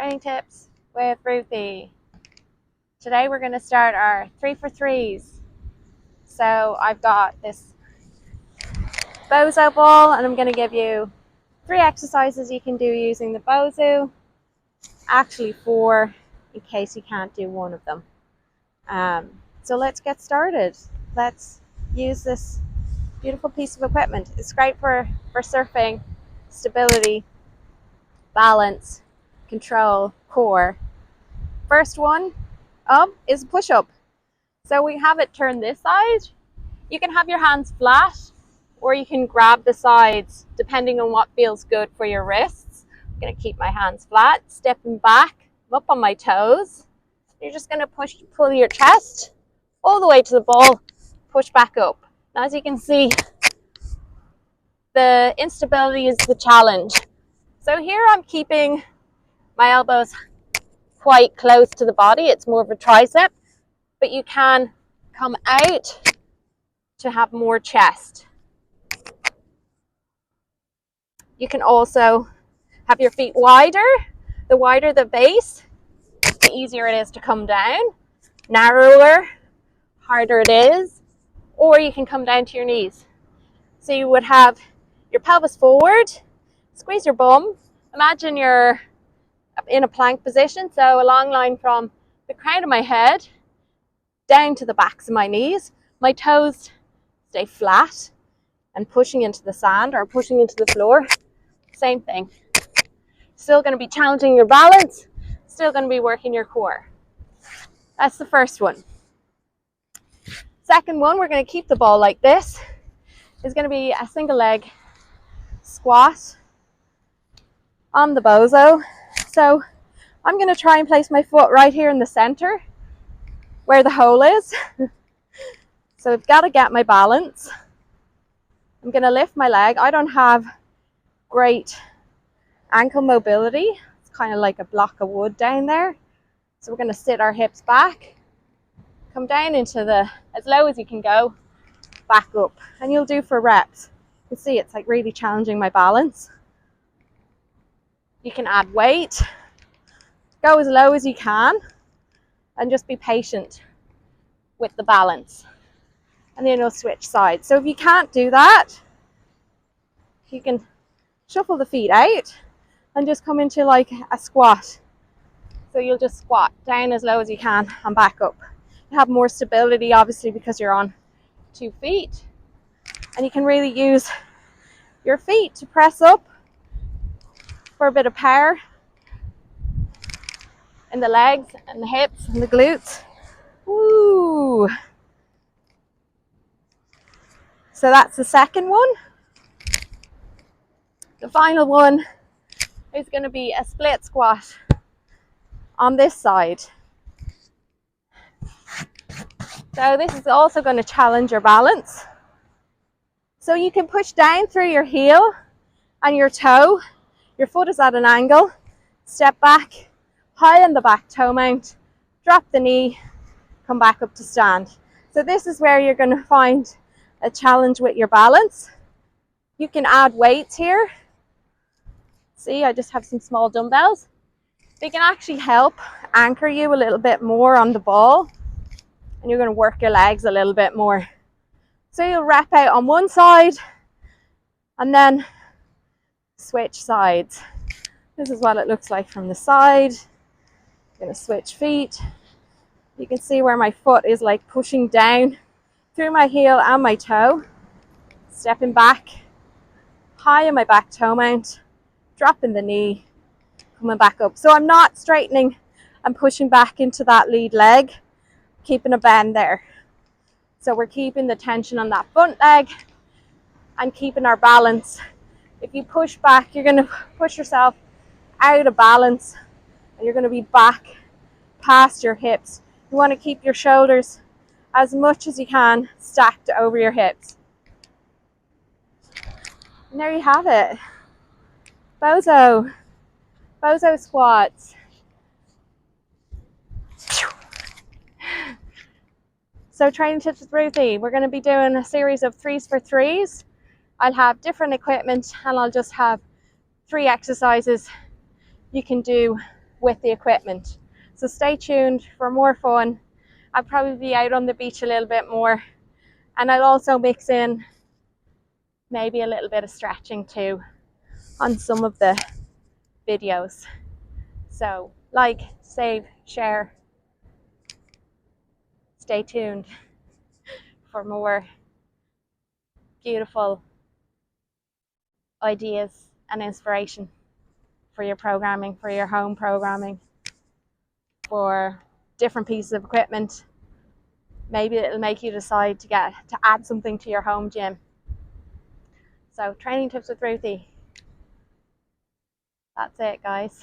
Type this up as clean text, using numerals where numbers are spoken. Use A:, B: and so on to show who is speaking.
A: Training tips with Ruthie. Today we're going to start our 3 for 3s. So I've got this Bozu ball and I'm going to give you 3 exercises you can do using the Bozu. Actually 4 in case you can't do one of them. So let's get started. Let's use this beautiful piece of equipment. It's great for surfing, stability, balance, control, core. First one up is push-up. So we have it turned this side. You can have your hands flat or you can grab the sides depending on what feels good for your wrists. I'm going to keep my hands flat, stepping back, up on my toes. You're just going to pull your chest all the way to the ball, push back up. Now, as you can see, the instability is the challenge. So here I'm keeping my elbows quite close to the body. It's more of a tricep, but you can come out to have more chest. You can also have your feet wider. The wider the base, the easier it is to come down. Narrower, harder it is. Or you can come down to your knees. So you would have your pelvis forward, squeeze your bum. Imagine you're in a plank position, so a long line from the crown of my head down to the backs of my knees. My toes stay flat and pushing into the sand or pushing into the floor. Same thing. Still going to be challenging your balance, still going to be working your core. That's the first one. Second one, we're going to keep the ball like this. It's going to be a single leg squat on the Bozu. So I'm going to try and place my foot right here in the center where the hole is. So I've got to get my balance. I'm going to lift my leg. I don't have great ankle mobility. It's kind of like a block of wood down there. So we're going to sit our hips back, come down into as low as you can go, back up. And you'll do for reps. You can see it's like really challenging my balance. You can add weight, go as low as you can, and just be patient with the balance. And then you'll switch sides. So if you can't do that, you can shuffle the feet out and just come into like a squat. So you'll just squat down as low as you can and back up. You have more stability, obviously, because you're on 2 feet. And you can really use your feet to press up for a bit of power in the legs and the hips and the glutes. Woo! So that's the second one. The final one is going to be a split squat on this side. So this is also going to challenge your balance. So you can push down through your heel and your toe. Your foot is at an angle. Step back, high on the back toe mount, drop the knee, come back up to stand. So this is where you're going to find a challenge with your balance. You can add weights here. See, I just have some small dumbbells. They can actually help anchor you a little bit more on the ball, and you're going to work your legs a little bit more. So you'll rep out on one side and then switch sides. This is what it looks like from the side. I'm going to switch feet. You can see where my foot is like pushing down through my heel and my toe. Stepping back, high on my back toe mount, dropping the knee, coming back up. So I'm not straightening and pushing back into that lead leg, keeping a bend there. So we're keeping the tension on that front leg and keeping our balance. If you push back, you're going to push yourself out of balance and you're going to be back past your hips. You want to keep your shoulders as much as you can stacked over your hips. And there you have it. Bozu squats. So training tips with Ruthie. We're going to be doing a series of 3s for 3s. I'll have different equipment and I'll just have 3 exercises you can do with the equipment. So stay tuned for more fun. I'll probably be out on the beach a little bit more, and I'll also mix in maybe a little bit of stretching too on some of the videos. So like, save, share, stay tuned for more beautiful ideas and inspiration for your programming, for your home programming, for different pieces of equipment. Maybe it'll make you decide to add something to your home gym. So training tips with Ruthie. That's it, guys.